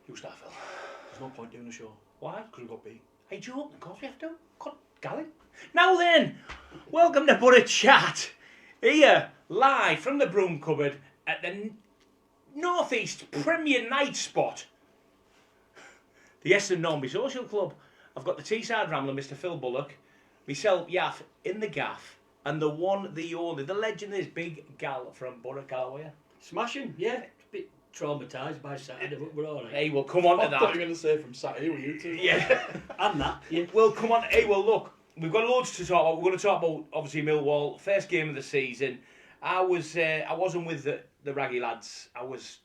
You start, Phil. There's no point doing a show. Why? Because we've got beat. Are you joking? Of course we have to. God, Gallon. Now then, welcome to Boro Chat. Here, live from the broom cupboard at the North East Premier Night Spot. The Eston Nornby Social Club. I've got the Teesside Rambler, Mr. Phil Bullock, myself, Yaff, in the gaff, and the one, the only, the legend is Big Gal from Boro Callaway. Smashing, yeah. A bit traumatised by Saturday, but we're all right. Hey, we'll come on to I that. thought you were going to say from Saturday, were you two? Yeah. And that, yeah. Well, come on. Hey, well, look, we've got loads to talk about. We're going to talk about, obviously, Millwall, first game of the season. I wasn't with the Raggy lads. I was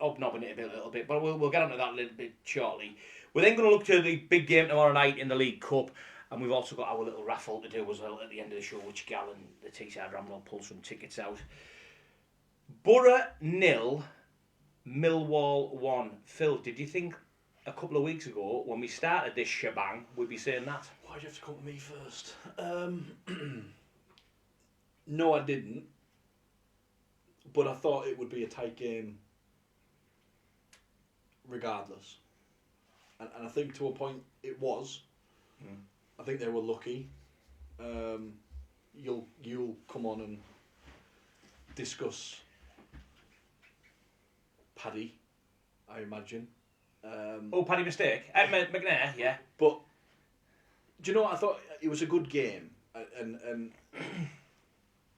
hobnobbing it a little bit, but we'll get onto that a little bit shortly. We're then going to look to the big game tomorrow night in the League Cup, and we've also got our little raffle to do as well at the end of the show, which Gal and the Teesside Rambler will pull some tickets out. Boro 0, Millwall 1. Phil, did you think a couple of weeks ago, when we started this shebang, we'd be saying that? Why'd you have to come to me first? No, I didn't. But I thought it would be a tight game regardless. And I think to a point it was. I think they were lucky. You'll come on and discuss Paddy, I imagine. Paddy mistake. McNair, yeah. But do you know what? I thought it was a good game, and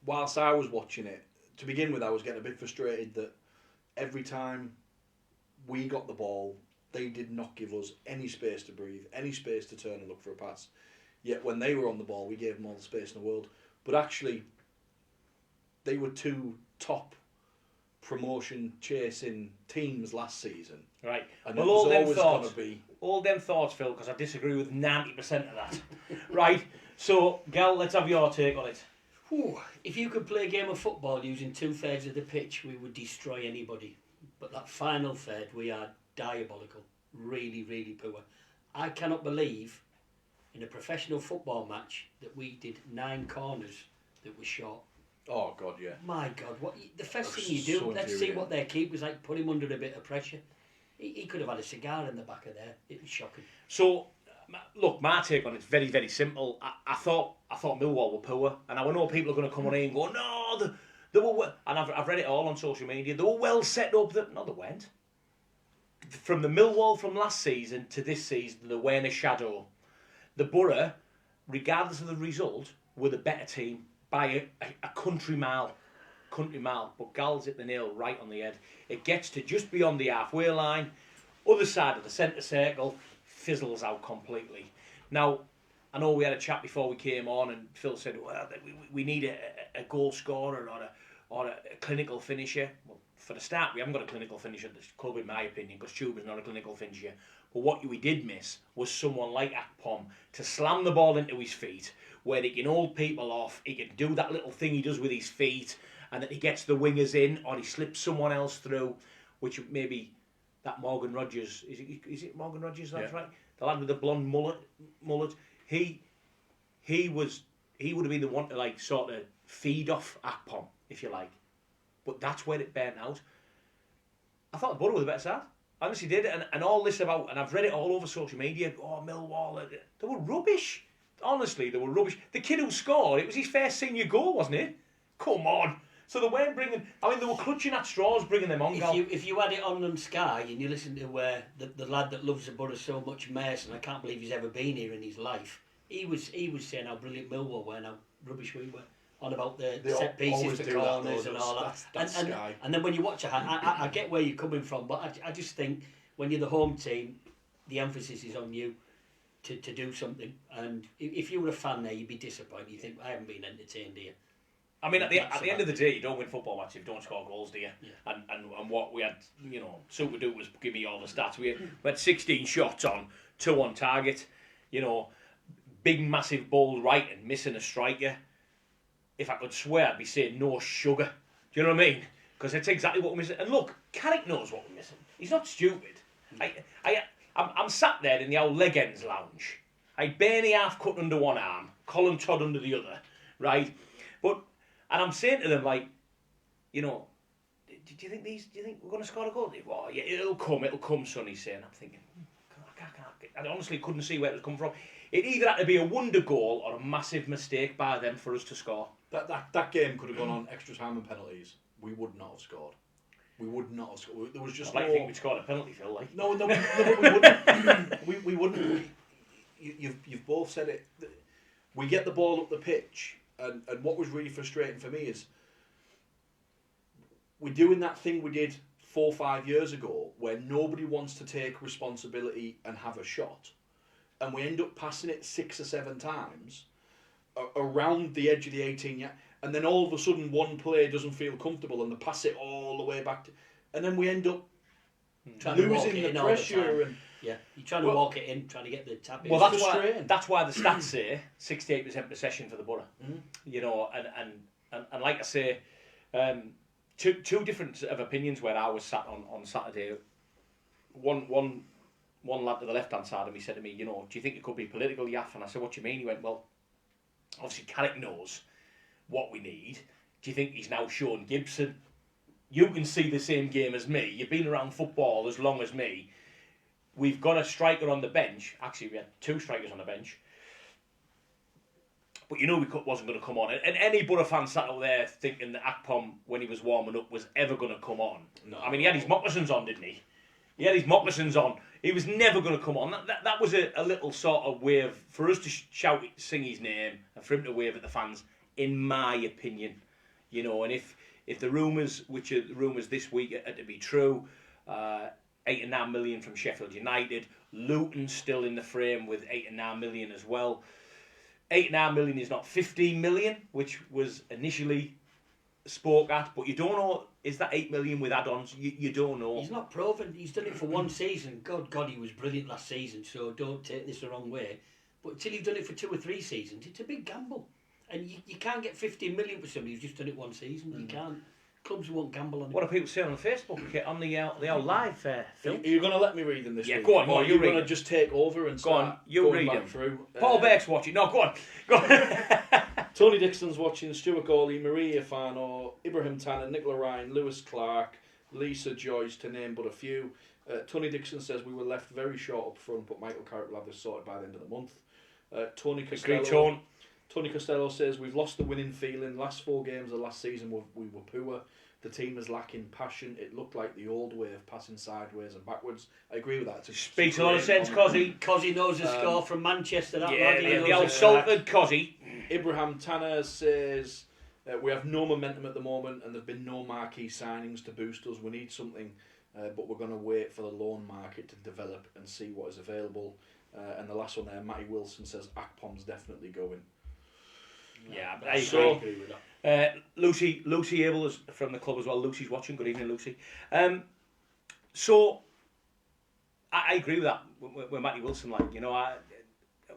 whilst I was watching it, to begin with, I was getting a bit frustrated that every time we got the ball, they did not give us any space to breathe, any space to turn and look for a pass. Yet when they were on the ball, we gave them all the space in the world. But actually, they were two top promotion chasing teams last season. Right. And well, it was always going to be... all them thoughts, Phil, because I disagree with 90% of that. Right. So, Gal, let's have your take on it. Whew. If you could play a game of football using 2/3 of the pitch, we would destroy anybody. But that final third, we are diabolical. Really, really poor. I cannot believe in a professional football match that we did 9 corners that were short. Oh, God, yeah. My God, what the first That's thing you do, so let's see infuriating. what their keeper's like, put him under a bit of pressure. He could have had a cigar in the back of there. It was shocking. So, look, my take on it's very, very simple. I thought Millwall were poor, and I know people are going to come on here and go, no, they were, and I've read it all on social media. They were well set up. No, they weren't. From the Millwall from last season to this season, they were in a shadow. The Boro, regardless of the result, were the better team by a country mile. But Gal's hit the nail right on the head. It gets to just beyond the halfway line, other side of the centre circle, fizzles out completely. Now, I know we had a chat before we came on, and Phil said, well, we need a goal scorer or a clinical finisher. Well, for the start, we haven't got a clinical finisher at this club, in my opinion, because Tuba's not a clinical finisher. But what we did miss was someone like Akpom to slam the ball into his feet, where he can hold people off, he can do that little thing he does with his feet, and that he gets the wingers in, or he slips someone else through, which maybe that Morgan Rogers, is it Morgan Rogers, that's right? The lad with the blonde mullet. He would have been the one to like sort of feed off Akpom, if you like. But that's where it burnt out. I thought the Boro were the better side. I honestly did, and all this about, and I've read it all over social media, Millwall, they were rubbish. Honestly, they were rubbish. The kid who scored, it was his first senior goal, wasn't it? Come on. So they weren't bringing, they were clutching at straws bringing them on. If you had it on Sky and you listen to the lad that loves the Boro so much, Mason, I can't believe he's ever been here in his life, he was saying how brilliant Millwall were and how rubbish we were. On about the set pieces, the corners and all that. And then when you watch it, I get where you're coming from, but I just think when you're the home team, the emphasis is on you to do something. And if you were a fan there, you'd be disappointed. You think, I haven't been entertained here. I mean, at the end of the day, you don't win football matches if you don't score goals, do you? Yeah. And what we had, Super Duke was give me all the stats. We had 16 shots on, 2 on target. Big, massive, bold right and missing a striker. If I could swear, I'd be saying no sugar. Do you know what I mean? Because that's exactly what we're missing. And look, Carrick knows what we're missing. He's not stupid. I'm sat there in the old leg ends lounge. I Bernie half cut under one arm, Colin Todd under the other, right? And I'm saying to them, like, do you think we're going to score a goal? Oh, yeah, it'll come, son, he's saying. I'm thinking, I honestly couldn't see where it was coming from. It either had to be a wonder goal or a massive mistake by them for us to score. That game could have gone on extra time and penalties. We would not have scored. We would not have scored. There was just I think we'd scored a penalty, Phil. Like. No, but we wouldn't. we wouldn't. You've both said it. We get the ball up the pitch, and what was really frustrating for me is we're doing that thing we did 4 or 5 years ago, where nobody wants to take responsibility and have a shot, and we end up passing it 6 or 7 times around the edge of the 18 and then all of a sudden one player doesn't feel comfortable and they pass it all the way back and then we end up losing the pressure and you're trying to walk it in, trying to get the tap in. Well, that's why the stats say 68% possession for the Boro. You know, and like I say, two different of opinions where I was sat on Saturday. One lad to the left hand side of me said to me, you know, do you think it could be political, Yaff? And I said, what do you mean? He went, well, obviously Carrick knows what we need. Do you think he's now shown Gibson? You can see the same game as me. You've been around football as long as me. We've got a striker on the bench. Actually, we had 2 strikers on the bench. But you know wasn't going to come on. And any Boro fan sat out there thinking that Akpom, when he was warming up, was ever going to come on. No. I mean, he had his moccasins on, didn't he? He had his moccasins on. He was never going to come on. That was a little sort of way for us to sing his name and for him to wave at the fans, in my opinion. You know, and if the rumours, which are the rumours this week, are to be true, 8 and 9 million from Sheffield United, Luton's still in the frame with 8 and 9 million as well. 8 and 9 million is not 15 million, which was initially spoke at, but you don't know, is that 8 million with add-ons? You don't know. He's not proven. He's done it for 1 season. God, he was brilliant last season, so don't take this the wrong way. But until you've done it for 2 or 3 seasons, it's a big gamble. And you can't get 15 million for somebody who's just done it 1 season. You can't. Clubs won't gamble on it. What do people say on Facebook, on the old live Phil? You're going to let me read them this week? Go on, you're going to just take over and start going back through. Paul Beck's watching. No, go on. Tony Dixon's watching, Stuart Gawley, Maria Fano, Ibrahim Tanner, Nicola Ryan, Lewis Clark, Lisa Joyce, to name but a few. Tony Dixon says we were left very short up front, but Michael Carrick will have this sorted by the end of the month. Tony Costello says we've lost the winning feeling. Last 4 games of last season we were poor. The team is lacking passion. It looked like the old way of passing sideways and backwards. I agree with that. Speaks a lot of sense, Cozzy. Cozzy knows the score from Manchester. The old salted Cozzy. Ibrahim Tanner says we have no momentum at the moment and there have been no marquee signings to boost us. We need something, but we're going to wait for the loan market to develop and see what is available. And the last one there, Matty Wilson says Akpom's definitely going. Yeah, I agree with that. Lucy Abel is from the club as well. Lucy's watching. Good evening, Lucy. So I agree with that with Matty Wilson. Like, you know,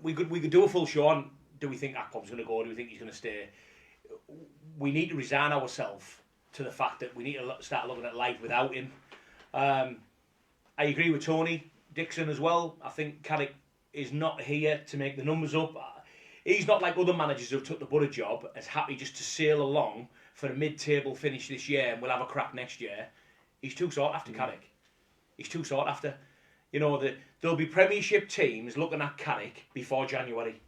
we could do a full show on. Do we think Akpom's going to go? Do we think he's going to stay? We need to resign ourselves to the fact that we need to start looking at life without him. I agree with Tony Dixon as well. I think Carrick is not here to make the numbers up. He's not like other managers who've took the Boro job as happy just to sail along for a mid-table finish this year and we'll have a crack next year. He's too sought after Carrick. He's too sought after. You know, there'll be Premiership teams looking at Carrick before January.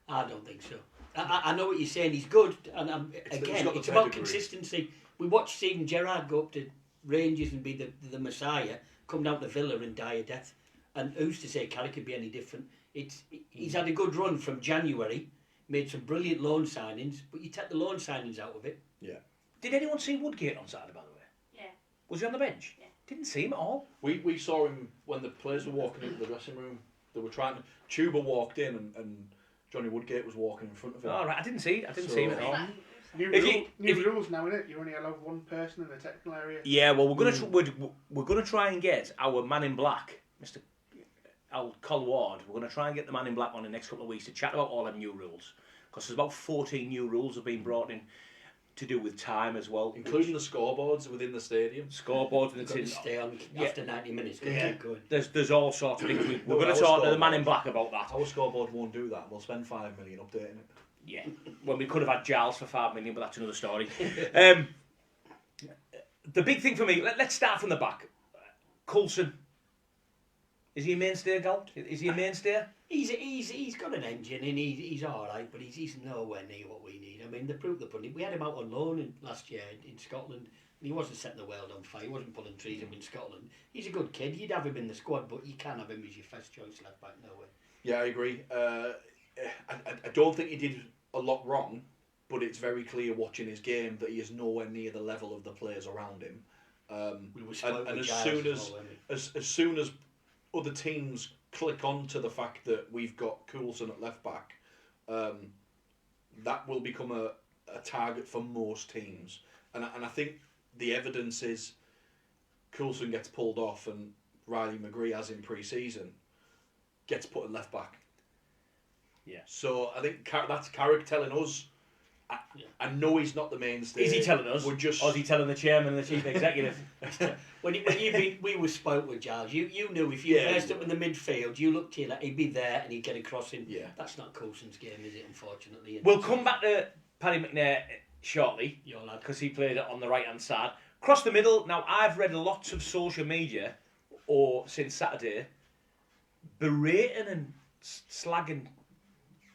I don't think so. I know what you're saying. He's good, and it's about consistency. We watched Steven Gerrard go up to Rangers and be the Messiah, come down to Villa and die a death. And who's to say Carrick could be any different? He's had a good run from January, made some brilliant loan signings, but you take the loan signings out of it. Yeah. Did anyone see Woodgate on Saturday, by the way? Yeah. Was he on the bench? Yeah. Didn't see him at all. We saw him when the players were walking into the dressing room. They were trying to... Tuba walked in and Johnny Woodgate was walking in front of him. Oh, right. I didn't see him at all. New rules now, innit? You only allow 1 person in the technical area. Yeah, well, we're gonna try and get our man in black, Mr. Col Ward. We're gonna try and get the man in black on the next couple of weeks to chat about all them new rules, because there's about 14 new rules have been brought in to do with time as well, including the scoreboards within the stadium. Scoreboards and the stay on after 90 minutes. Keep going. There's all sorts of things. We're going to talk to the man in black about that. Our scoreboard won't do that. We'll spend 5 million updating it. Yeah, when we could have had Giles for 5 million, but that's another story. the big thing for me, let's start from the back. Coulson. Is he a mainstay, Gal? Is he a mainstay? He's got an engine and he's all right, but he's nowhere near what we need. I mean, the proof of the pudding. We had him out on loan last year in Scotland, and he wasn't setting the world on fire. He wasn't pulling trees up in Scotland. He's a good kid. You'd have him in the squad, but you can't have him as your first choice left back. No way. Yeah, I agree. I don't think he did a lot wrong, but it's very clear watching his game that he is nowhere near the level of the players around him. And as soon as other teams click on to the fact that we've got Coulson at left back, that will become a target for most teams. And I think the evidence is Coulson gets pulled off and Riley McGree, as in pre-season, gets put at left back. Yeah. So I think that's Carrick telling us. I know he's not the mainstay. Is he telling us? Or is he telling the chairman and the chief executive? we were spoke with Giles. You knew if you burst up in the midfield, you looked to you like he'd be there and he'd get a crossing. Yeah. That's not Coulson's game, is it? Unfortunately. We'll come back to Paddy McNair shortly, Your lad, because he played it on the right hand side. Across the middle. Now I've read lots of social media, or since Saturday, berating and slagging.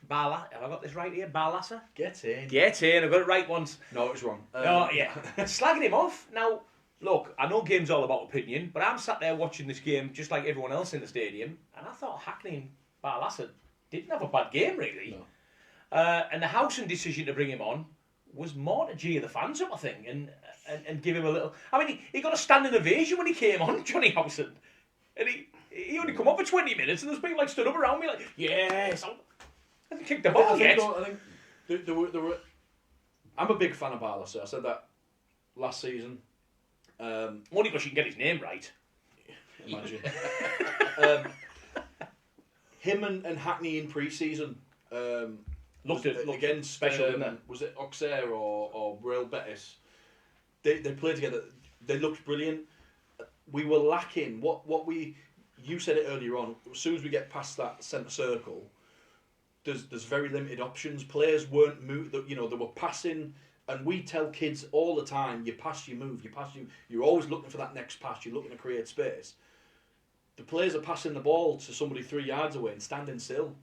Have I got this right here? Barlasser? Get in. I've got it right once. No, it was wrong. Oh, yeah. Slagging him off. Now, look, I know game's all about opinion, but I'm sat there watching this game just like everyone else in the stadium, and I thought Hackney and Barlasser didn't have a bad game, really. No. And the Howson decision to bring him on was more to G the fans up, I think, and give him a little... I mean, he got a standing ovation when he came on, Johnny Howson. And he only come on for 20 minutes, and there's people like stood up around me like, yes, I haven't kicked the ball yet. I think there were. I'm a big fan of Barlaser. I said that last season. Only because you can get his name right. Imagine. Him and Hackney in pre-season looked against special, didn't they? Was it Auxerre or Real Betis? They played together. They looked brilliant. We were lacking what we. You said it earlier on. As soon as we get past that centre circle, there's very limited options. Players weren't they were passing, and we tell kids all the time: you pass, you move, you pass, you're always looking for that next pass. You're looking to create space. The players are passing the ball to somebody 3 yards away and standing still,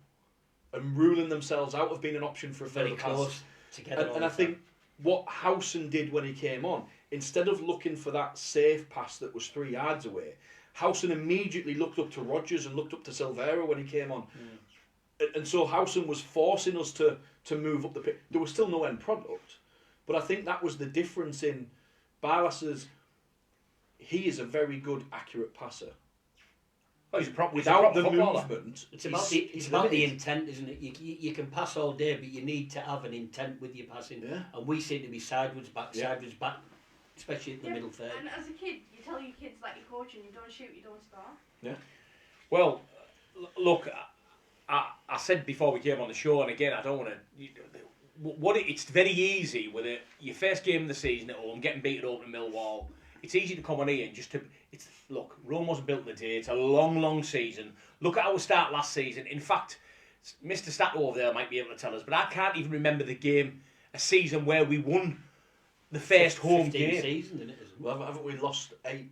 and ruling themselves out of being an option for a further pass. And I think what Howson did when he came on, instead of looking for that safe pass that was 3 yards away, Howson immediately looked up to Rodgers and looked up to Silvera when he came on. And so Howson was forcing us to move up the pitch. There was still no end product. But I think that was the difference in Barlasser's. He is a very good, accurate passer. Oh, Without the movement, it's about the intent, isn't it? You can pass all day, but you need to have an intent with your passing. Yeah. And we seem to be sideways back, especially at the middle third. And as a kid, you tell your kids like you're coaching, you don't shoot, you don't score. Yeah. Well, look, I said before we came on the show, and again, I don't want to. It's very easy with your first game of the season at home, getting beaten over in Millwall. It's easy to come on here and just to. Look, Rome wasn't built in a day. It's a long, long season. Look at our start last season. In fact, Mr. Stato over there might be able to tell us, but I can't even remember a season where we won the first home game. Season, isn't it? Well, haven't we lost 8?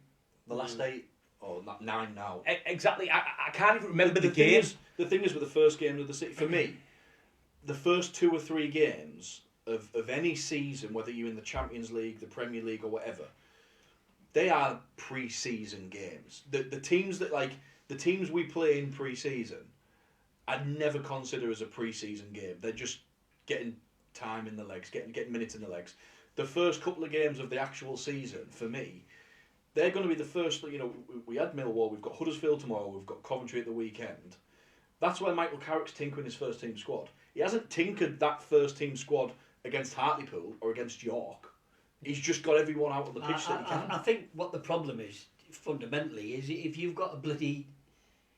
The last 8, or 9 now? Exactly. I can't even remember the games. The thing is with the first game of the season, for me, the first 2 or 3 games of any season, whether you're in the Champions League, the Premier League, or whatever, they are pre-season games. The teams the teams we play in pre-season, I'd never consider as a pre-season game. They're just getting time in the legs, getting minutes in the legs. The first couple of games of the actual season, for me, they're going to be the first. We had Millwall, we've got Huddersfield tomorrow, we've got Coventry at the weekend. That's where Michael Carrick's tinkering his first team squad. He hasn't tinkered that first team squad against Hartlepool or against York. He's just got everyone out on the pitch that he can. I think what the problem is, fundamentally, is if you've got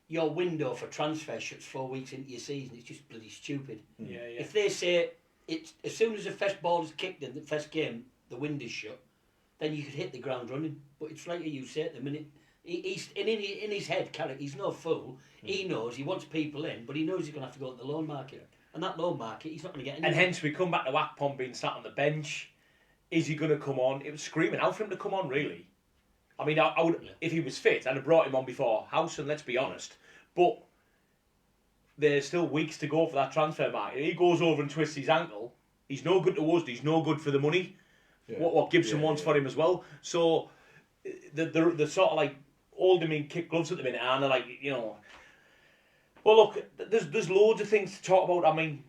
your window for transfer shuts 4 weeks into your season, it's just bloody stupid. Yeah. If they say it's as soon as the first ball is kicked in the first game, the window's shut, then you could hit the ground running. But it's like you say at the minute, he's in his head, Carrick, he's no fool. He knows he wants people in, but he knows he's going to have to go to the loan market. And that loan market, he's not going to get any. And hence we come back to Akpom being sat on the bench. is he going to come on? It was screaming out for him to come on, really. I mean, I would, if he was fit, I'd have brought him on before Howson, let's be honest. But there's still weeks to go for that transfer market. He goes over and twists his ankle. He's no good to us. He's no good for the money. Yeah. What Gibson wants for him as well. So the sort of like holding him in kid gloves at the minute, and they're like, you know. Well, look, there's loads of things to talk about. I mean,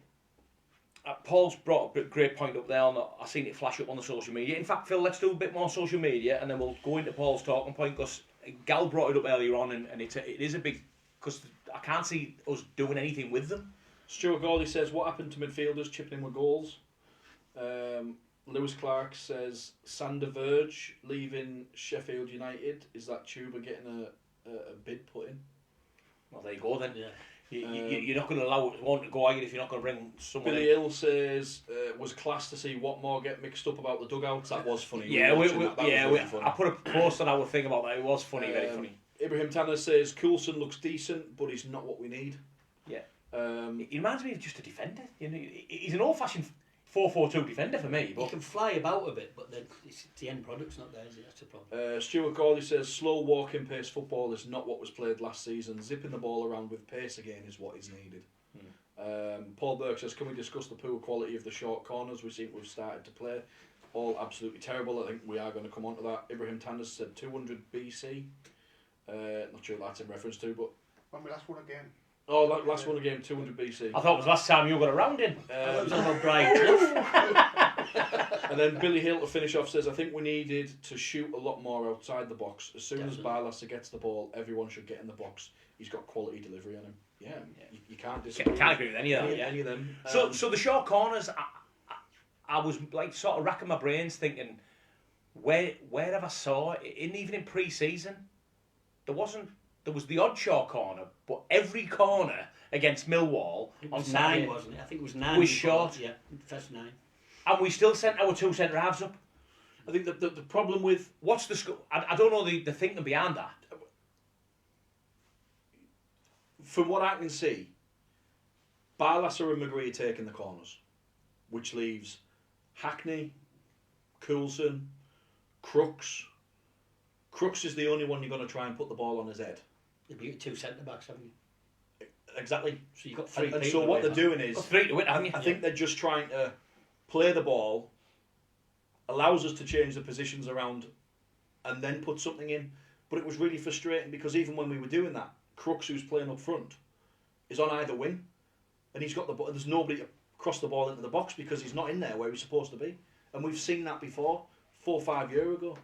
Paul's brought a great point up there. I've seen it flash up on the social media. In fact, Phil, let's do a bit more social media, and then we'll go into Paul's talking point, because Gal brought it up earlier on, and it is a big, because I can't see us doing anything with them. Stuart Gawley says, what happened to midfielders chipping in with goals? Lewis Clark says, Sander Verge leaving Sheffield United. Is that Tuba getting a bid put in? Well, there you go then. Yeah. You're not going to allow one to go, are you, if you're not going to bring someone Billy Hill says, was class to see Watmore get mixed up about the dugouts. That was funny. Yeah, I put a post on our thing about that. It was funny, very funny. Ibrahim Tanner says, Coulson looks decent, but he's not what we need. Yeah. He reminds me of just a defender. You know, he's an old-fashioned 4-4-2 defender for me. But he can fly about a bit, but then the end product's not there, is it? That's a problem. Stuart Gawley says, slow walking pace football is not what was played last season. Zipping the ball around with pace again is what is needed. Paul Burke says, can we discuss the poor quality of the short corners we seem to have started to play? All absolutely terrible. I think we are going to come on to that. Ibrahim Tanders said 200 BC. Not sure what that's in reference to, but... When we last won a game. Oh, last one game, 200 BC. I thought it was last time you got a round in. It was on Brian Clough. And then Billy Hill to finish off says, I think we needed to shoot a lot more outside the box. As soon as Barlasser gets the ball, everyone should get in the box. He's got quality delivery on him. Yeah. You can't disagree. Can't agree with any of that. Any of them. So the short corners, I was like sort of racking my brains thinking, where have I saw it? Even in pre-season, there was the odd short corner, but every corner against Millwall on Saturday, 9, wasn't it? I think it was 9. Was short. Yeah, first 9. And we still sent our 2 centre halves up. I think the problem with... What's the score? I don't know the thinking behind that. From what I can see, Barlasser and McGree are taking the corners, which leaves Hackney, Coulson, Crooks. Crooks is the only one you're going to try and put the ball on his head. You've got 2 centre-backs, haven't you? Exactly. So you've got 3 people. And so what they're doing is... 3 to win, haven't you? I think they're just trying to play the ball, allows us to change the positions around, and then put something in. But it was really frustrating, because even when we were doing that, Crooks, who's playing up front, is on either wing, and he's got the ball. There's nobody to cross the ball into the box because he's not in there where he's supposed to be. And we've seen that before, 4 or 5 years ago.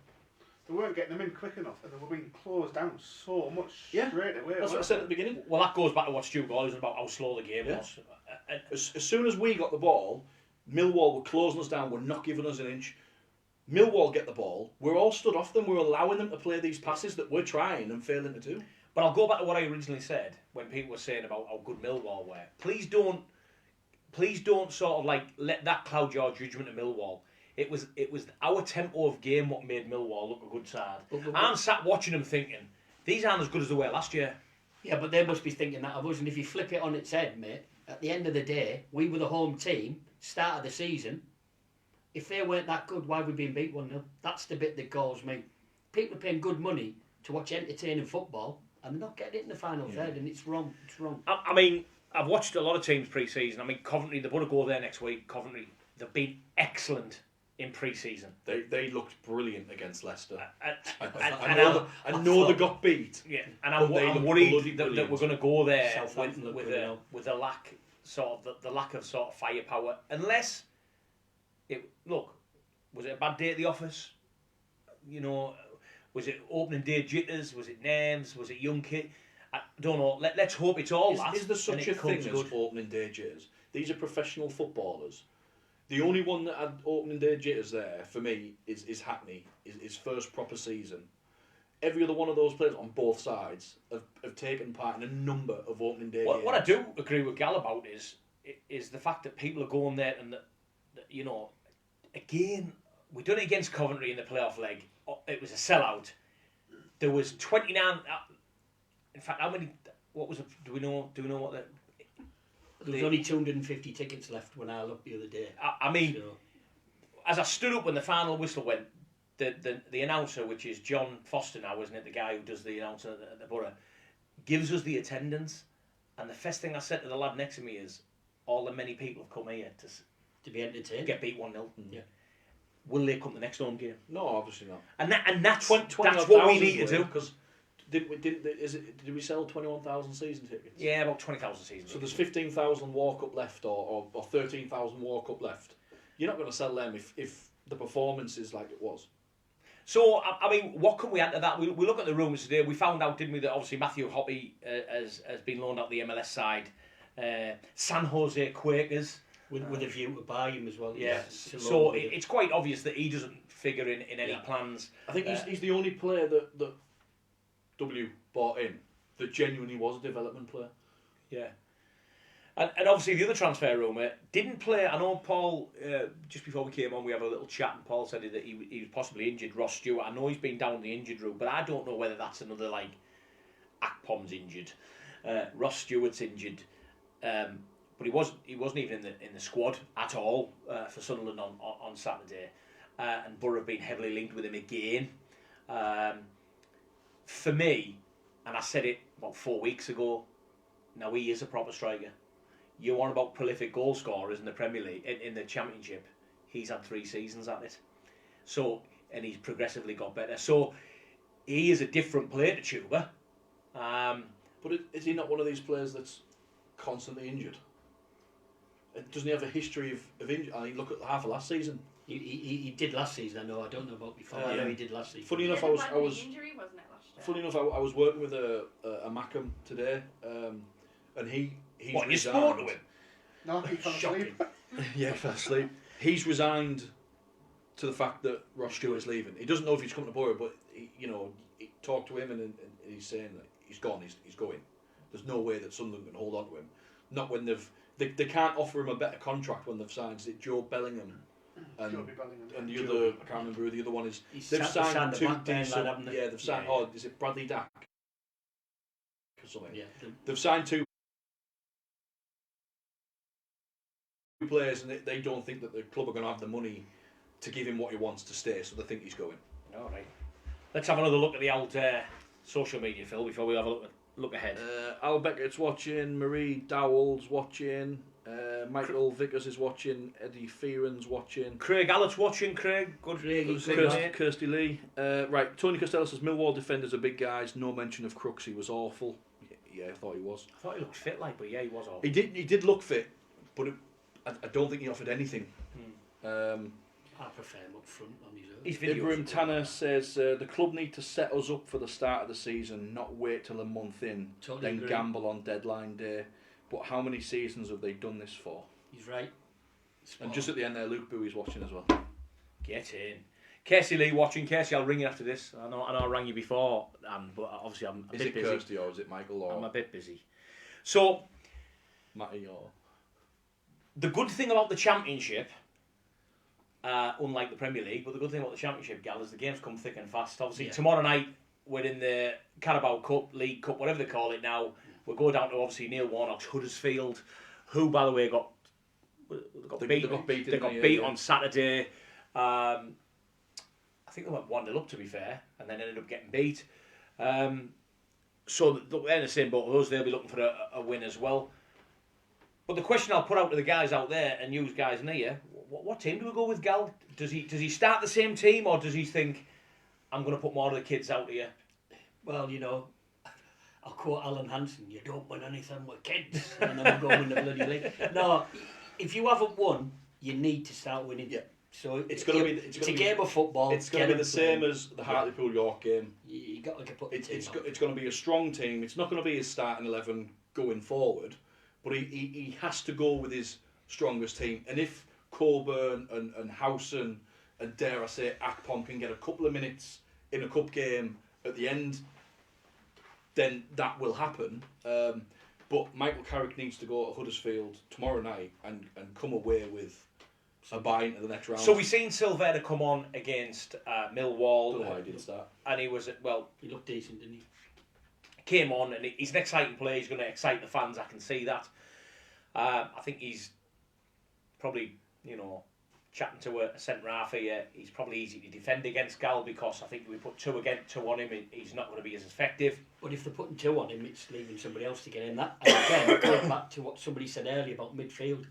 They weren't getting them in quick enough, and they were being closed down so much straight away. That's what I said at the beginning. Well, that goes back to what Stu Gawley was about, how slow the game was. As soon as we got the ball, Millwall were closing us down, were not giving us an inch. Millwall get the ball, we're all stood off them, we're allowing them to play these passes that we're trying and failing to do. But I'll go back to what I originally said when people were saying about how good Millwall were. Please don't sort of like let that cloud your judgment of Millwall. It was our tempo of game what made Millwall look a good side. I'm sat watching them thinking, these aren't as good as they were last year. Yeah, but they must be thinking that of us. And if you flip it on its head, mate, at the end of the day, we were the home team, start of the season. If they weren't that good, why we being beat 1-0? That's the bit that galls me. People are paying good money to watch entertaining football, and they're not getting it in the final third, and it's wrong. It's wrong. I mean, I've watched a lot of teams pre-season. I mean, Coventry, they're going to go there next week. Coventry, they've been excellent in pre-season. They looked brilliant against Leicester. I know they got beat. Yeah, and I'm worried that we're going to go there with the lack of sort of firepower. Unless, was it a bad day at the office? You know, was it opening day jitters? Was it names? Was it young kid? I don't know. Let's hope it's all that. Is there such a thing as opening day jitters? These are professional footballers. The only one that had opening day jitters there, for me, is Hackney, his first proper season. Every other one of those players on both sides have taken part in a number of opening day games. What I do agree with Gal about is the fact that people are going there and that you know, again, we done it against Coventry in the playoff leg. It was a sellout. There was 29... in fact, how many... What was it? Do we know what the... There was only 250 tickets left when I looked the other day. I mean, as I stood up when the final whistle went, the announcer, which is John Foster now, isn't it, the guy who does the announcing at the Borough, gives us the attendance, and the first thing I said to the lad next to me is, all the many people have come here to be entertained. get beat 1-0. Yeah. Will they come to the next home game? No, obviously not. And that's 20 that's what we need to do. Because did we sell 21,000 season tickets? Yeah, about 20,000 seasons. So there's 15,000 walk up left, or 13,000 walk up left. You're not going to sell them if the performance is like it was. So, I mean, what can we add to that? We look at the rumours today. We found out, didn't we, that obviously Matthew Hoppe has been loaned out the MLS side. San Jose Quakers. With a view to buy him as well. Yeah. So It's quite obvious that he doesn't figure in any plans. I think he's the only player that W bought in that genuinely was a development player. Yeah. And obviously the other transfer rumour didn't play. I know Paul, just before we came on, we had a little chat, and Paul said that he was possibly injured, Ross Stewart. I know he's been down the injured route, but I don't know whether that's another, like, Akpom's injured, Ross Stewart's injured, but he wasn't even in the squad at all for Sunderland on Saturday, and Borough have been heavily linked with him again. For me, and I said it about 4 weeks ago, now he is a proper striker. You want about prolific goal scorers in the Premier League, in the Championship. He's had 3 seasons at it. So, and he's progressively got better. So, he is a different player to Chuba. But is he not one of these players that's constantly injured? Doesn't he have a history of injury? I mean, look at half of last season. He did last season. I don't know about before. I know he did last season. Funny enough, I was injury, wasn't it, last year? funny enough, I was working with a Mackham today, and he's what, you resigned. sport to him? No, he fell asleep. Yeah, fell asleep. He's resigned to the fact that Ross Stewart's leaving. He doesn't know if he's coming to Borough, but he talked to him, and he's saying that he's gone. He's going. There's no way that Sunderland can hold on to him. Not when they can't offer him a better contract when they've signed. Is it Joe Bellingham? And the other, I can't remember who the other one is. They've signed two decent. Yeah, they've signed. Yeah. Oh, is it Bradley Dack or something? Yeah. They've signed 2 players, and they don't think that the club are going to have the money to give him what he wants to stay, so they think he's going. All right. Let's have another look at the old social media, Phil, before we have a look ahead. Al Beckett's watching, Marie Dowell's watching, Michael Vickers is watching, Eddie Fearon's watching, Craig Allett's watching. Craig, good to see you, mate. Kirsty Lee. Right, Tony Costello says Millwall defenders are big guys. No mention of Crooks. He was awful. Yeah, I thought he was. I thought he looked fit, like, but yeah, he was awful. He did look fit, but I don't think he offered anything. I prefer him up front on his own. Ibrahim Tanner says the club need to set us up for the start of the season, not wait till a month in, Totally then agree. gamble on deadline day. But how many seasons have they done this for? He's right. And just at the end there, Luke Bowie's watching as well. Get in. Casey Lee watching. Casey, I'll ring you after this. I know I rang you before, but obviously I'm a bit busy. Is it Kirsty or is it Michael or I'm a bit busy. So, Matty or... the good thing about the Championship, unlike the Premier League, but the good thing about the Championship, Gal, is the games come thick and fast. Obviously, tomorrow night we're in the Carabao Cup, League Cup, whatever they call it now. We'll go down to, obviously, Neil Warnock's Huddersfield, who, by the way, got beat on Saturday. I think they went 1-0 up, to be fair, and then ended up getting beat. So they're in the same boat with us. They'll be looking for a win as well. But the question I'll put out to the guys out there, and you guys near, what team do we go with, Gal? Does he start the same team, or does he think, I'm going to put more of the kids out here? Well, I'll quote Alan Hansen, you don't win anything with kids, and then we'll go win the bloody league. No, if you haven't won, you need to start winning. Yeah. So it's going to be... It's a game of football. It's going to be the same as the Hartlepool York game. You got to put it's going to be a strong team. It's not going to be his starting 11 going forward, but he has to go with his strongest team. And if Coburn and Howson and, dare I say, Akpom can get a couple of minutes in a cup game at the end, then that will happen. But Michael Carrick needs to go to Huddersfield tomorrow night and come away with a bye into the next round. So we've seen Silvera come on against Millwall. Don't know why he did start. And he looked decent, didn't he? Came on, and he's an exciting player. He's going to excite the fans. I can see that. I think he's probably, chatting to a centre half here, he's probably easy to defend against Gal because I think if we put two on him, he's not going to be as effective. But if they're putting 2 on him, it's leaving somebody else to get in that. And again, going back to what somebody said earlier about midfield,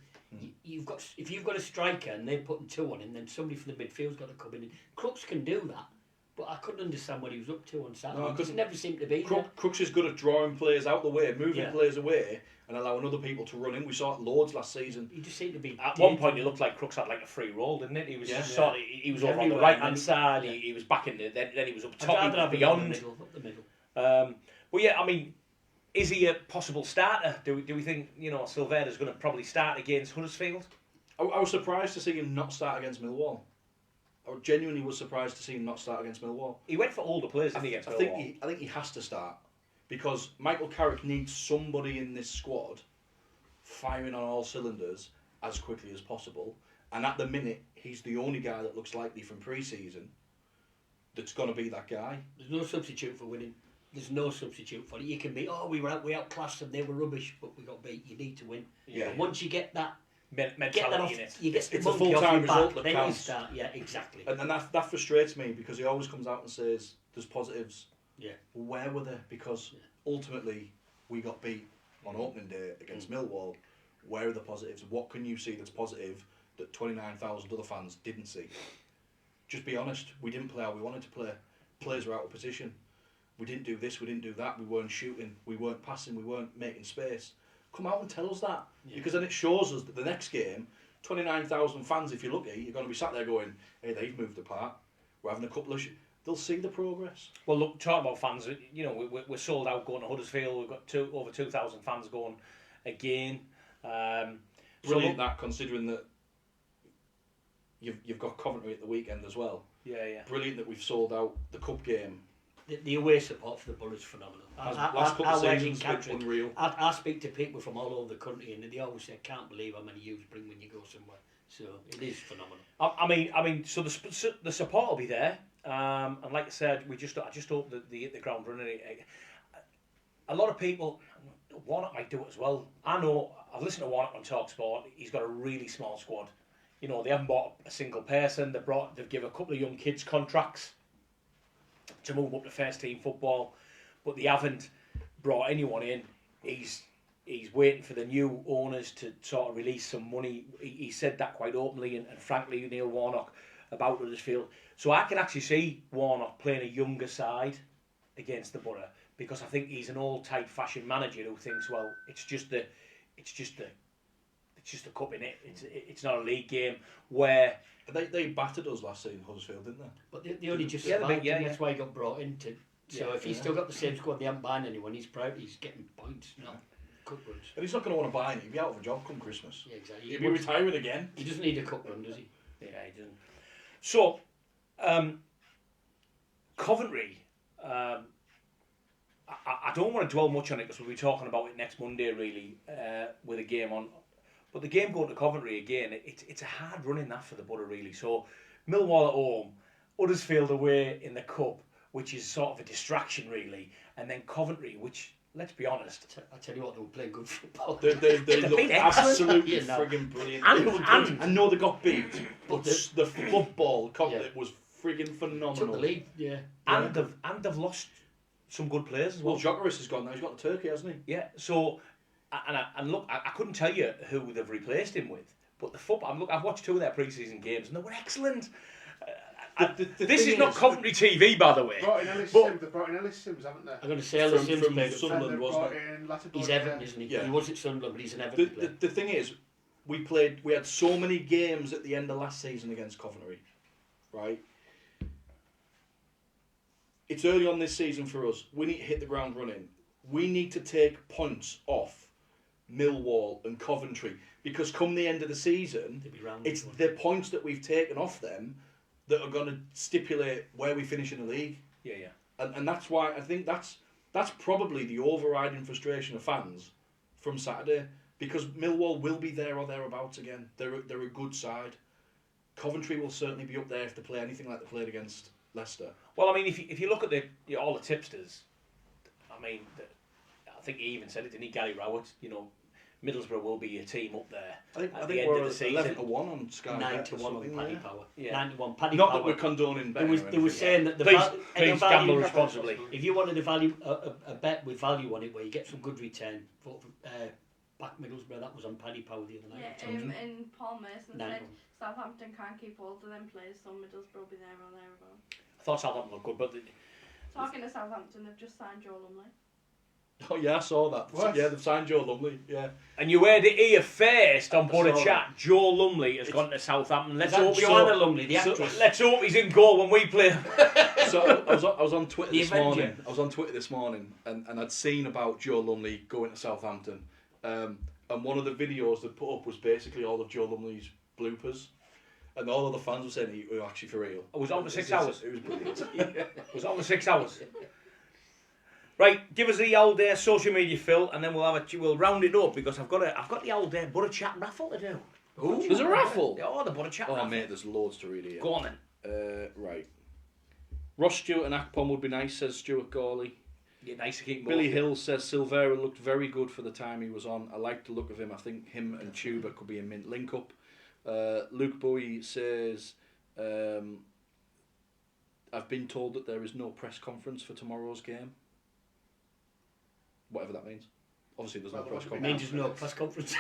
if you've got a striker and they're putting 2 on him, then somebody from the midfield's got to come in. Crooks can do that, but I couldn't understand what he was up to on Saturday. No, He just never seemed to be there. Crooks is good at drawing players out the way, moving players away, and allowing other people to run in. We saw it loads last season. He just seemed to be. At one point, it looked like Crooks had like a free roll, didn't it? He was he was over on the everywhere, right hand side. He was back in the then he was up top. He was beyond. Up the middle. Well, yeah, I mean, is he a possible starter? Do we think Silveira's going to probably start against Huddersfield? I was surprised to see him not start against Millwall. I genuinely was surprised to see him not start against Millwall. He went for older players, didn't he, against Millwall? I think he has to start because Michael Carrick needs somebody in this squad firing on all cylinders as quickly as possible. And at the minute, he's the only guy that looks likely from pre-season that's going to be that guy. There's no substitute for winning. There's no substitute for it. You can be, we outclassed them, they were rubbish, but we got beat. You need to win. Yeah. And once you get that, mentality in it. You get it's the a full-time result that then counts. you start. Yeah, exactly. And that frustrates me because he always comes out and says there's positives. Yeah. Well, where were they? Because ultimately we got beat on opening day against Millwall. Where are the positives? What can you see that's positive that 29,000 other fans didn't see? Just be honest. We didn't play how we wanted to play. Players were out of position. We didn't do this, we didn't do that, we weren't shooting, we weren't passing, we weren't making space. Come out and tell us that. Yeah. Because then it shows us that the next game, 29,000 fans, if you're lucky, you're going to be sat there going, hey, they've moved apart. We're having a couple of... They'll see the progress. Well, look, talking about fans, we're sold out going to Huddersfield. We've got over 2,000 fans going again. Brilliant that, considering that you've got Coventry at the weekend as well. Yeah. Brilliant that we've sold out the cup game. The away support for the Borough is phenomenal. Last couple of seasons it's been unreal. I speak to people from all over the country and they always say, can't believe how many you bring when you go somewhere. So it is phenomenal. I mean, so the support will be there. And like I said, I just hope that the ground running. A lot of people, Warnock might do it as well. I know, I've listened to Warnock on TalkSport. He's got a really small squad. They haven't bought a single person. They've given a couple of young kids contracts to move up to first team football, but they haven't brought anyone in. He's waiting for the new owners to sort of release some money. He said that quite openly and frankly, Neil Warnock, about Huddersfield. So I can actually see Warnock playing a younger side against the Borough because I think he's an old type fashion manager who thinks, well, it's just the cup in it. It's not a league game where. They battered us last season, Huddersfield, didn't they? But they only just survived, that's why he got brought in to. So if he's still got the same squad, they haven't buying anyone. He's proud. He's getting points, not cup runs. And he's not going to want to buy it. He'll be out of a job come Christmas. Yeah, exactly. He'll be retiring again. He doesn't need a cup run, does he? Yeah, he doesn't. So, Coventry. I don't want to dwell much on it because we'll be talking about it next Monday, really, with a game on. But the game going to Coventry again, it's a hard run in that for the Borough, really. So, Millwall at home, Huddersfield away in the Cup, which is sort of a distraction, really. And then Coventry, which, let's be honest... I tell you what, they were playing good football. They look absolutely frigging brilliant. I know they got beat, but the football was frigging phenomenal. Took the lead, yeah. And they've lost some good players as well. Well, Jokeris has gone now. He's got the Turkey, hasn't he? Yeah, so... And look, I couldn't tell you who they've replaced him with, but the football. I've watched 2 of their pre-season games, and they were excellent. This is not Coventry TV, by the way. They brought in Ellis Sims, haven't they? I'm going to say Ellis Sims played from Sunderland, wasn't he? He's Everton, isn't he? Yeah. He was at Sunderland, but he's an Everton player. The thing is, we had so many games at the end of last season against Coventry, right? It's early on this season for us. We need to hit the ground running. We need to take points off Millwall and Coventry because come the end of the season, it's the points that we've taken off them that are going to stipulate where we finish in the league. Yeah. And that's why I think that's probably the overriding frustration of fans from Saturday because Millwall will be there or thereabouts again. They're a good side. Coventry will certainly be up there if they play anything like they played against Leicester. Well, I mean, if you look at all the tipsters, I mean, I think he even said it, didn't he, Gary Rowett? Middlesbrough will be a team up there. I think the we're end of the season. 11-1 on Sky. 9-1 on Bet or Paddy something, Power. Yeah. 9-1 Paddy Not Power. that we're condoning They betting. was, or they were anything. saying that the Please, any please value, gamble responsibly. if you wanted a bet with value on it where you get some good return, vote for back Middlesbrough. That was on Paddy Power the other night. Yeah, and Paul Mason said 9-1. Southampton can't keep hold of them players, so Middlesbrough will be there or thereabouts. I thought Southampton looked good, but Talking to Southampton, they've just signed Joe Lumley. Oh yeah, I saw that. What? Yeah, they've signed Joe Lumley. Yeah. and you heard it here first on Boro saw Chat. Joe Lumley has gone to Southampton. Is Let's that hope Joanna Lumley, the actress? Let's hope he's in goal when we play. So I was on Twitter The this Avenger. morning. I was on Twitter this morning, and I'd seen about Joe Lumley going to Southampton. And one of the videos they put up was basically all of Joe Lumley's bloopers. And all of the fans were saying, "Are you actually for real?" I was on for 6 hours. It was brilliant. Was on for 6 hours. Right, give us the old social media, Phil, and then we'll round it up because I've got the old Boro Chat raffle to do. Ooh, there's a raffle. Oh, the Boro Chat Oh raffle. mate, there's loads to read here. Go on then. Right. Ross Stewart and Akpom would be nice, says Stuart Gawley. Yeah, nice to keep Billy Hill says Silvera looked very good for the time he was on. I like the look of him. I think him and Tuba could be a mint link-up. Luke Bowie says, I've been told that there is no press conference for tomorrow's game. Whatever that means. Obviously there's no press It conference. means there's no press conference.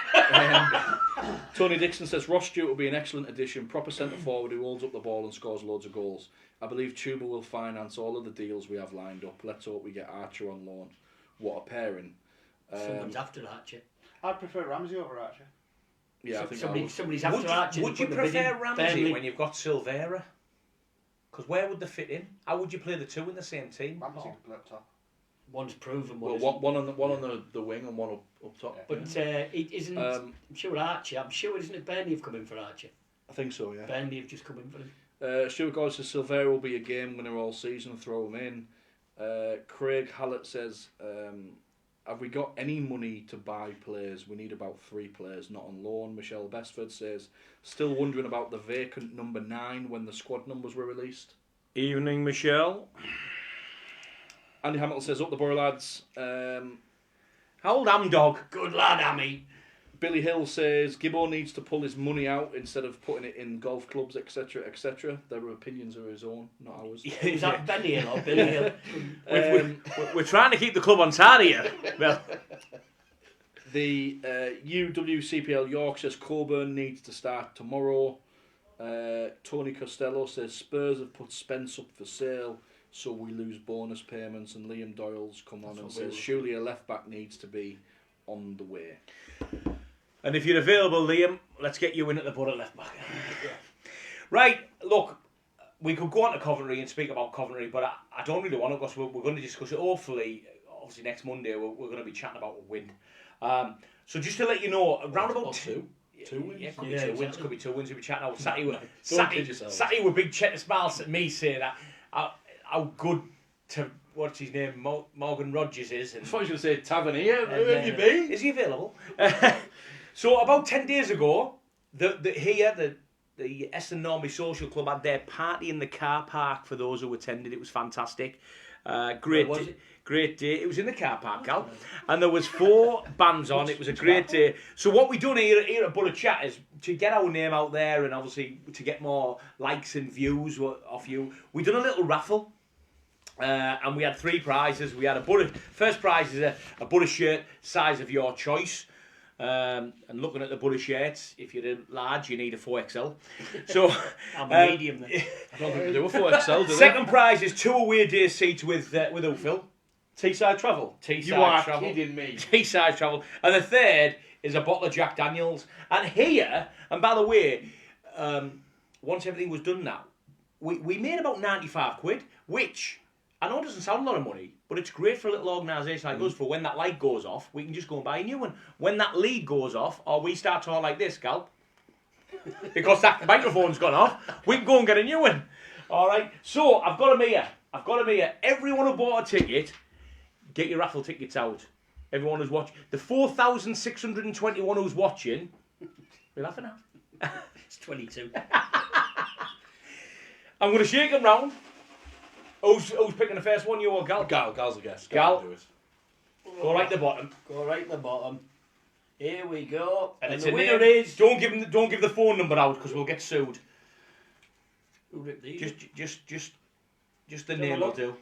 Tony Dixon says Ross Stewart will be an excellent addition, proper centre forward who holds up the ball and scores loads of goals. I believe Tuba will finance all of the deals we have lined up. Let's hope we get Archer on loan. What a pairing. Someone's after Archer. I'd prefer Ramsey over Archer. Yeah, I think I would. Somebody's after Archer. Would you Put the bid prefer in. Ramsey Burnley. when you've got Silvera? Because where would they fit in? How would you play the two in the same team? Ramsey can play up top. One's proven, Well, one isn't. one on the wing and one up top. But it isn't. Um, I'm sure Archer. I'm sure isn't it Burnley have come in for Archer? I think so, yeah. Burnley have just come in for him. Stuart Gordon says Silvera will be a game winner all season. Throw him in. Craig Hallett says, have we got any money to buy players? We need about 3 players, not on loan. Michelle Bestford says, still wondering about the vacant number 9 when the squad numbers were released. Evening, Michelle. Andy Hamilton says, up the Borough lads. How old am dog? Good lad, Ammy. Billy Hill says Gibbo needs to pull his money out instead of putting it in golf clubs, etc., etc. Their opinions are his own, not ours. Is that Benny Hill or Billy Hill? We're trying to keep the club on target here. Well, The UWCPL York says Coburn needs to start tomorrow. Tony Costello says Spurs have put Spence up for sale, so we lose bonus payments. And Liam Doyle's come on and says surely a left back needs to be on the way. and if you're available, Liam, let's get you in at the Boro left back. Right, look, we could go on to Coventry and speak about Coventry, but I don't really want to because we're going to discuss it. Hopefully, obviously next Monday we're going to be chatting about a win. So just to let you know, around about 2 wins. Yeah, could be Yeah, 2 wins, exactly. could be 2 wins. We'll be chatting out Don't kid yourself. Saturday with big check the smiles at me say that how good to what's his name Morgan Rogers is. And I thought you were going to say Tavernier. And, Where have you been? is he available? So about 10 days ago, the Eston Normby Social Club had their party in the car park for those who attended. It was fantastic. Great day. It was in the car park, Cal. And there was 4 bands on. It was a great day. So what we done here at Boro Chat is to get our name out there and obviously to get more likes and views off you. We done a little raffle. And we had 3 prizes. We had first prize is a Boro shirt, size of your choice. And looking at the Boro shirts, if you're large, you need a 4XL. So I'm a medium then. I don't think they do a 4XL, do they? second prize is 2 away day seats with who, Phil? Teesside Travel. Teesside You are Travel. kidding me. Teesside Travel. And the third is a bottle of Jack Daniels. And here, and by the way, once everything was done now, we made about 95 quid, which I know it doesn't sound a lot of money, but it's great for a little organisation like us for when that light goes off, we can just go and buy a new one. When that lead goes off, or we start talking like this, Gal, because that microphone's gone off, we can go and get a new one. All right, so I've got them here. Everyone who bought a ticket, get your raffle tickets out. Everyone who's watching. The 4,621 who's watching, we're laughing at. It's 22. I'm going to shake them round. Who's picking the first one, you or Gal? Gal's a guess. Gal. Do it. Go right to the bottom. Go right at the bottom. Here we go. And it's the a winner name. is... Don't give the phone number out because we'll get sued. Who ripped these? Just the name will do.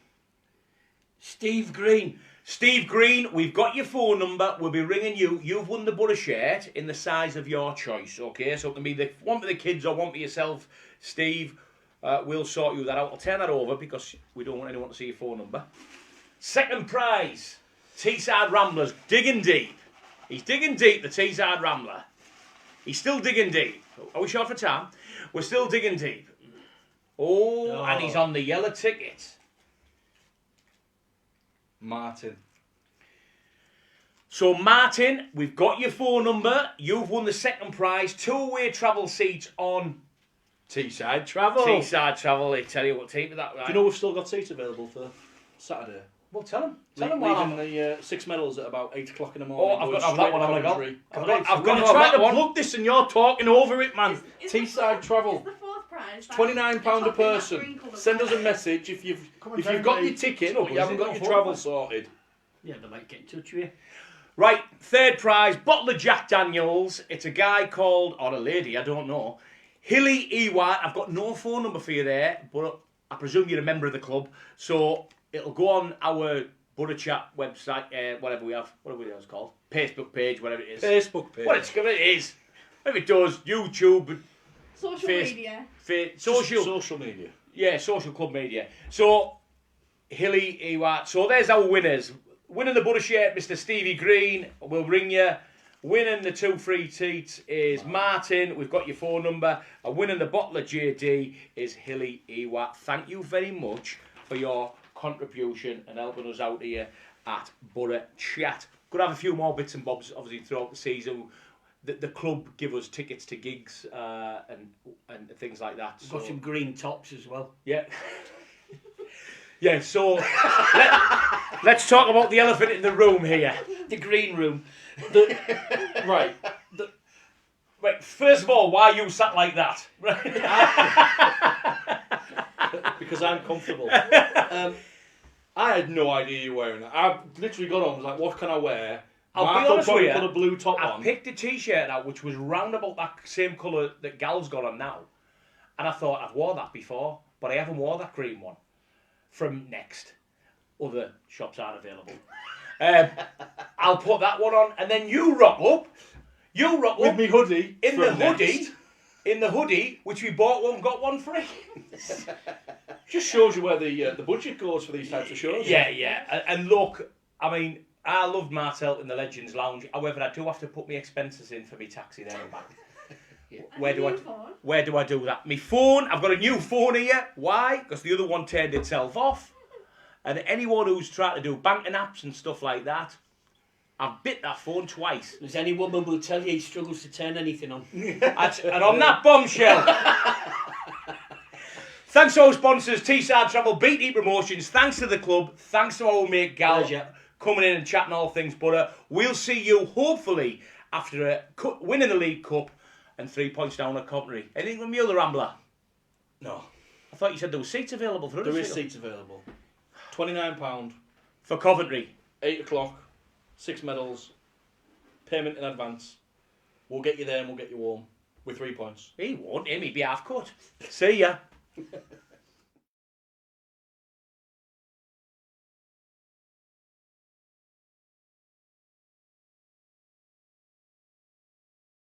Steve Green. Steve Green, we've got your phone number. We'll be ringing you. You've won the Boro shirt in the size of your choice, okay? So it can be one for the kids or one for yourself, Steve. We'll sort you that out. I'll turn that over because we don't want anyone to see your phone number. Second prize, Teesside Ramblers, digging deep. He's digging deep, the Teesside Rambler. He's still digging deep. Are we short for time? We're still digging deep. Oh, and he's on the yellow ticket. Martin. So, Martin, we've got your phone number. You've won the second prize. 2-way travel seats on Teesside Travel. Teesside Travel. They tell you what team is that, right? Do you know we've still got seats available for Saturday? Well, tell them. Tell them why. Leaving the Six Medals at about 8 o'clock in the morning. Oh, I've got that one on the go. I've got to try to plug this and you're talking over it, man. Is Teesside Travel. Is the fourth prize? It's £29 a person. Send us a message if you've got your ticket but you haven't got your travel sorted. Yeah, they might get in touch with you. Right, third prize, bottle of Jack Daniels. It's a guy called, or a lady, I don't know, Hilly E8. I've got no phone number for you there, but I presume you're a member of the club. So it'll go on our Boro Chat website, whatever we have, whatever it's called, Facebook page, whatever it is. Facebook page. What it is. If it does, YouTube, Social media. Social media. Yeah, social club media. So, Hilly E8. So there's our winners. Winning the Boro shirt, Mr. Stevie Green. We'll ring you. Winning the 2 free seats is Martin. We've got your phone number. And winning the bottle of JD is Hilly E8. Thank you very much for your contribution and helping us out here at Boro Chat. Could have a few more bits and bobs, obviously, throughout the season. The club give us tickets to gigs and things like that. We've got some green tops as well. Yeah. Yeah, so let's talk about the elephant in the room here. The green room. Right. Right, first of all, why you sat like that? Because I'm comfortable. I had no idea you were wearing it. I literally got on and was like, what can I wear? I'll be honest with you, put a blue top I on. picked a t-shirt out which was round about that same colour that Gal's got on now. And I thought, I've worn that before, but I haven't worn that green one. From Next. Other shops aren't available. I'll put that one on, and then you rock up. With me hoodie. In the from hoodie. Next. In the hoodie, which we bought one, got one free. Just shows you where the budget goes for these types of shows. Yeah. And look, I mean, I loved Martel in the Legends Lounge. However, I do have to put my expenses in for me taxi there and back. Where do I do that? My phone, I've got a new phone here. Why? Because the other one turned itself off. And anyone who's trying to do banking apps and stuff like that, I've bit that phone twice. There's any woman will tell you he struggles to turn anything on. And on that bombshell. Thanks to our sponsors, Teesside Travel, BT Promotions. Thanks to the club. Thanks to our old mate Gal coming in and chatting all things Boro. We'll see you hopefully after winning the League Cup and 3 points down at Coventry. Anything from you, the Rambler? No. I thought you said there were seats available for us. There is seats available. £29. For Coventry. 8 o'clock. 6 medals. Payment in advance. We'll get you there and we'll get you warm. With 3 points. He won't. He'll be half cut. See ya.